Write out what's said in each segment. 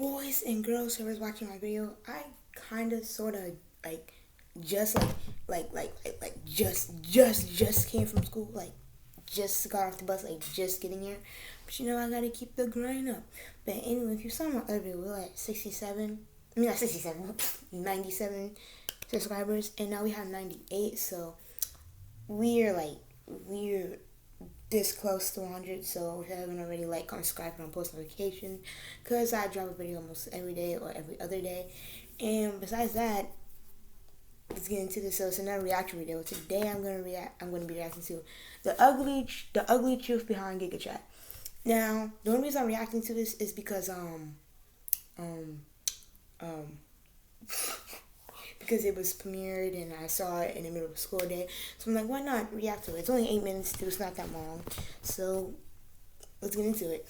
boys and girls who was watching my video, I kind of sort of like just just came from school, like just got off the bus, like just getting here. But I gotta keep the grind up. But anyway, if you saw my other video, we're like 67. I mean, not 67, 97 subscribers, and now we have 98. So we're this close to 100. So if you haven't already, like, comment, subscribe, and post notifications, because I drop a video almost every day or every other day. And besides that, let's get into this. So it's another reaction video. Today I'm gonna be reacting to the ugly truth behind Giga Chat. Now, the only reason I'm reacting to this is because because it was premiered and I saw it in the middle of a school day. So I'm like, why not react to it? It's only 8 minutes too, it's not that long. So let's get into it.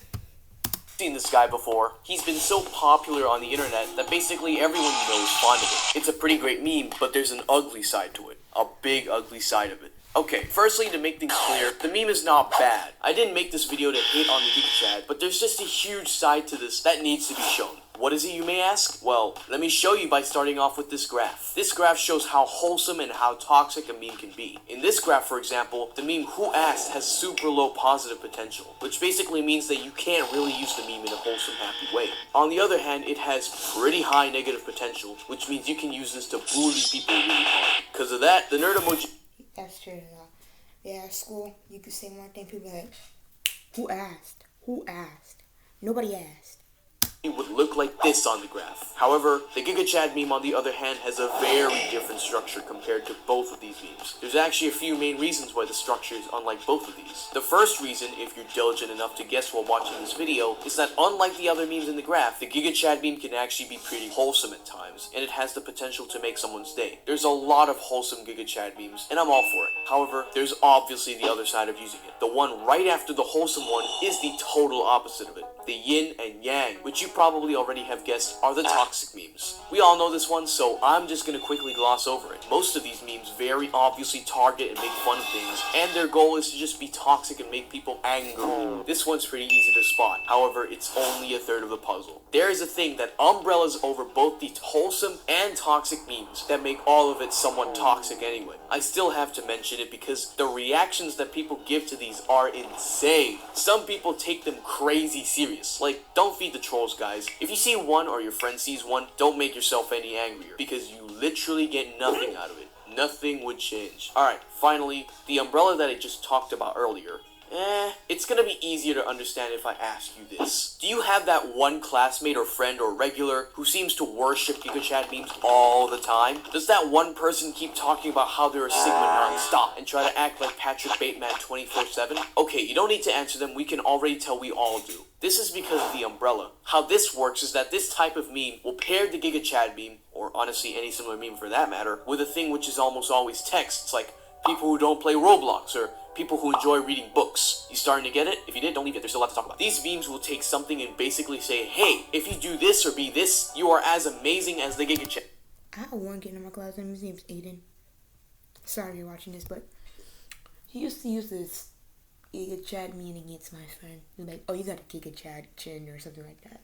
Seen this guy before. He's been so popular on the internet that basically everyone you know is fond of it. It's a pretty great meme, but there's an ugly side to it. A big ugly side of it. Okay, firstly, to make things clear, the meme is not bad. I didn't make this video to hate on the Giga Chat, but there's just a huge side to this that needs to be shown. What is it, you may ask? Well, let me show you by starting off with this graph. This graph shows how wholesome and how toxic a meme can be. In this graph, for example, the meme "Who Asked" has super low positive potential, which basically means that you can't really use the meme in a wholesome, happy way. On the other hand, it has pretty high negative potential, which means you can use this to bully people really hard. Because of that, the nerd emoji... That's true. Yeah, at school, you could say one thing, people like, who asked? Who asked? Nobody asked. It would look like this on the graph. However, the Giga Chad meme, on the other hand, has a very different structure compared to both of these memes. There's actually a few main reasons why the structure is unlike both of these. The first reason, if you're diligent enough to guess while watching this video, is that unlike the other memes in the graph, the Giga Chad meme can actually be pretty wholesome at times, and it has the potential to make someone's day. There's a lot of wholesome Giga Chad memes, and I'm all for it. However, there's obviously the other side of using it. The one right after the wholesome one is the total opposite of it. The yin and yang, which you probably already have guessed are the toxic memes. We all know this one, so I'm just gonna quickly gloss over it. Most of these memes very obviously target and make fun of things, and their goal is to just be toxic and make people angry. This one's pretty easy to spot, however, it's only a third of the puzzle. There is a thing that umbrellas over both the wholesome and toxic memes that make all of it somewhat toxic anyway. I still have to mention it because the reactions that people give to these are insane. Some people take them crazy serious. Like, don't feed the trolls, guys. If you see one or your friend sees one, don't make yourself any angrier, because you literally get nothing out of it. Nothing would change. Alright, finally, the umbrella that I just talked about earlier. It's gonna be easier to understand if I ask you this. Do you have that one classmate or friend or regular who seems to worship Giga Chad memes all the time? Does that one person keep talking about how they're a Sigma non-stop and try to act like Patrick Bateman 24/7? Okay, you don't need to answer them, we can already tell we all do. This is because of the umbrella. How this works is that this type of meme will pair the Giga Chad meme, or honestly any similar meme for that matter, with a thing which is almost always text. It's like people who don't play Roblox, or people who enjoy reading books. You starting to get it? If you did, don't leave it. There's still a lot to talk about. These memes will take something and basically say, hey, if you do this or be this, you are as amazing as the Giga Chad. I have one kid in my class, and his name's Aiden. Sorry if you're watching this, but he used to use this Giga Chad meme against my friend. He was like, oh, you got a Giga Chad chin or something like that.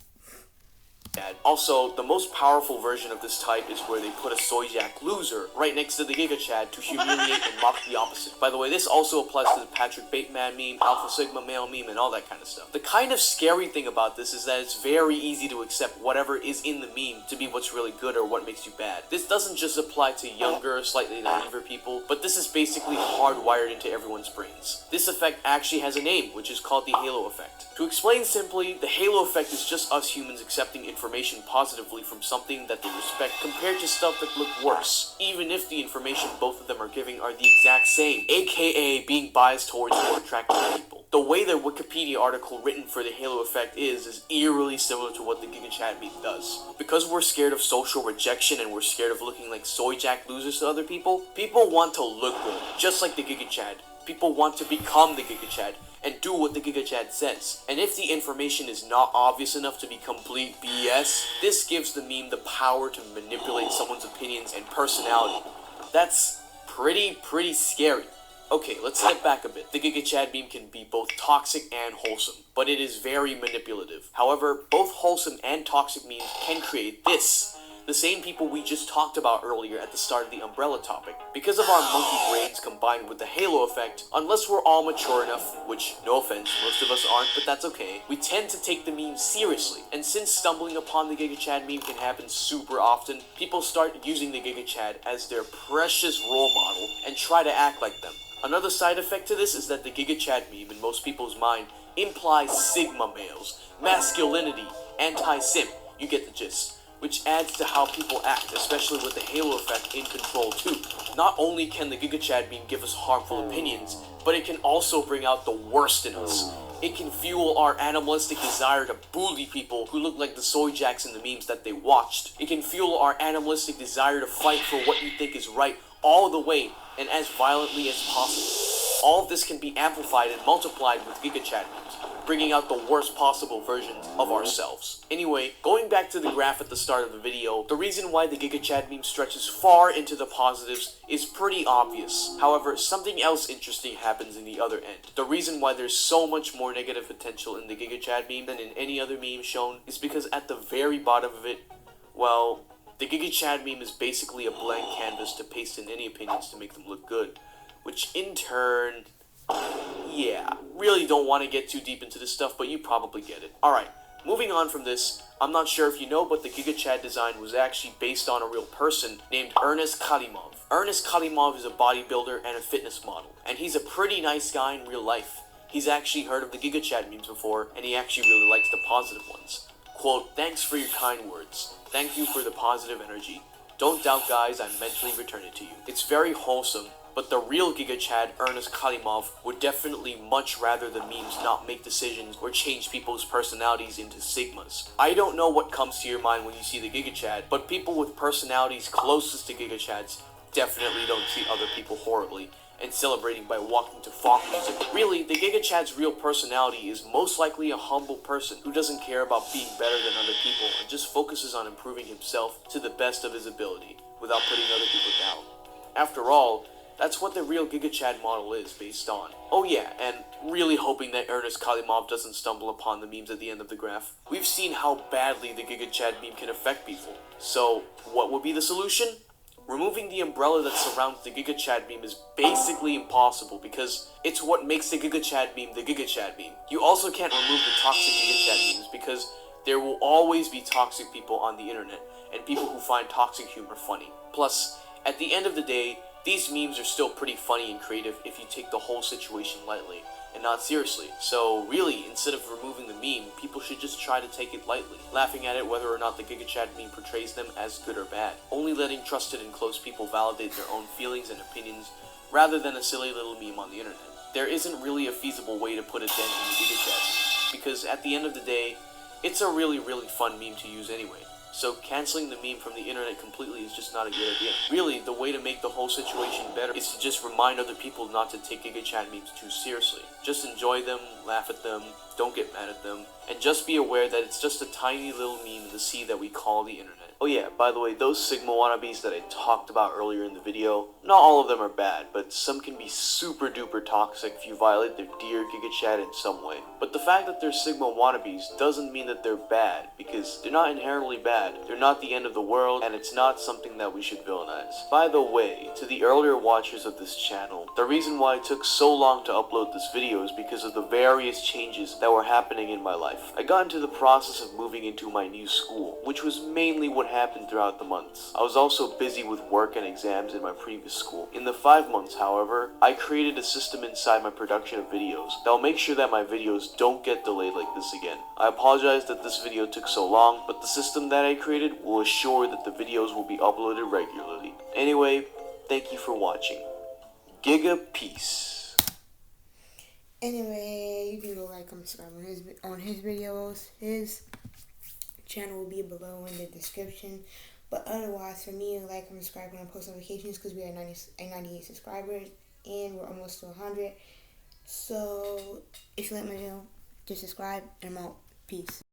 Also, the most powerful version of this type is where they put a Soyjack loser right next to the Giga Chad to humiliate and mock the opposite. By the way, this also applies to the Patrick Bateman meme, Alpha Sigma male meme, and all that kind of stuff. The kind of scary thing about this is that it's very easy to accept whatever is in the meme to be what's really good or what makes you bad. This doesn't just apply to younger, slightly naiver people, but this is basically hardwired into everyone's brains. This effect actually has a name, which is called the halo effect. To explain simply, the halo effect is just us humans accepting information positively from something that they respect compared to stuff that look worse, even if the information both of them are giving are the exact same, aka being biased towards more attractive people. The way the Wikipedia article written for the halo effect is eerily similar to what the Giga Chad meme does. Because we're scared of social rejection and we're scared of looking like Soyjack losers to other people, people want to look good, just like the Giga Chad. People want to become the Giga Chad and do what the Giga Chad says. And if the information is not obvious enough to be complete BS, this gives the meme the power to manipulate someone's opinions and personality. That's pretty scary. Okay, let's step back a bit. The Giga Chad meme can be both toxic and wholesome, but it is very manipulative. However, both wholesome and toxic memes can create this. The same people we just talked about earlier at the start of the umbrella topic. Because of our monkey brains combined with the halo effect, unless we're all mature enough, which, no offense, most of us aren't, but that's okay, we tend to take the meme seriously. And since stumbling upon the Giga Chad meme can happen super often, people start using the Giga Chad as their precious role model and try to act like them. Another side effect to this is that the Giga Chad meme, in most people's mind, implies sigma males, masculinity, anti-simp, you get the gist, which adds to how people act, especially with the halo effect in control too. Not only can the Giga Chad meme give us harmful opinions, but it can also bring out the worst in us. It can fuel our animalistic desire to bully people who look like the soy jacks in the memes that they watched. It can fuel our animalistic desire to fight for what you think is right all the way and as violently as possible. All of this can be amplified and multiplied with Giga Chad memes, bringing out the worst possible version of ourselves. Anyway, going back to the graph at the start of the video, the reason why the Giga Chad meme stretches far into the positives is pretty obvious. However, something else interesting happens in the other end. The reason why there's so much more negative potential in the Giga Chad meme than in any other meme shown is because at the very bottom of it, well, the Giga Chad meme is basically a blank canvas to paste in any opinions to make them look good, which in turn, yeah, really don't want to get too deep into this stuff, but you probably get it. Alright, moving on from this, I'm not sure if you know, but the Giga Chad design was actually based on a real person named Ernest Kalimov. Ernest Kalimov is a bodybuilder and a fitness model, and he's a pretty nice guy in real life. He's actually heard of the Giga Chad memes before, and he actually really likes the positive ones. Quote, "Thanks for your kind words. Thank you for the positive energy. Don't doubt, guys, I mentally return it to you." It's very wholesome, but the real Giga Chad, Ernest Kalimov, would definitely much rather the memes not make decisions or change people's personalities into sigmas. I don't know what comes to your mind when you see the Giga Chad, but people with personalities closest to Giga Chads definitely don't treat other people horribly and celebrating by walking to folk music. Really, the Giga Chad's real personality is most likely a humble person who doesn't care about being better than other people and just focuses on improving himself to the best of his ability without putting other people down. After all, that's what the real Giga Chad model is based on. Oh yeah, and really hoping that Ernest Kalimov doesn't stumble upon the memes at the end of the graph. We've seen how badly the Giga Chad meme can affect people. So, what would be the solution? Removing the umbrella that surrounds the Giga Chad meme is basically impossible because it's what makes the Giga Chad meme the Giga Chad meme. You also can't remove the toxic Giga Chad memes because there will always be toxic people on the internet and people who find toxic humor funny. Plus, at the end of the day, these memes are still pretty funny and creative if you take the whole situation lightly and not seriously. So really, instead of removing the meme, people should just try to take it lightly, laughing at it whether or not the Giga Chad meme portrays them as good or bad, only letting trusted and close people validate their own feelings and opinions rather than a silly little meme on the internet. There isn't really a feasible way to put a dent in the Giga Chad because at the end of the day, it's a really fun meme to use anyway. So canceling the meme from the internet completely is just not a good idea. Really, the way to make the whole situation better is to just remind other people not to take Giga Chad memes too seriously. Just enjoy them, laugh at them, don't get mad at them, and just be aware that it's just a tiny little meme in the sea that we call the internet. Oh yeah, by the way, those Sigma wannabes that I talked about earlier in the video, not all of them are bad, but some can be super duper toxic if you violate their dear Giga Chad in some way. But the fact that they're Sigma wannabes doesn't mean that they're bad, because they're not inherently bad, they're not the end of the world, and it's not something that we should villainize. By the way, to the earlier watchers of this channel, the reason why it took so long to upload this video is because of the various changes that were happening in my life. I got into the process of moving into my new school, which was mainly what happened throughout the months. I was also busy with work and exams in my previous school. In the 5 months, however, I created a system inside my production of videos that will make sure that my videos don't get delayed like this again. I apologize that this video took so long, but the system that I created will assure that the videos will be uploaded regularly. Anyway, thank you for watching. Giga peace. Anyway, you can go like, comment, subscribe on his videos. His channel will be below in the description. But otherwise, for me, like, comment, subscribe, and post notifications because we are 98 subscribers and we're almost to 100. So if you like my video, just subscribe and I'm out. Peace.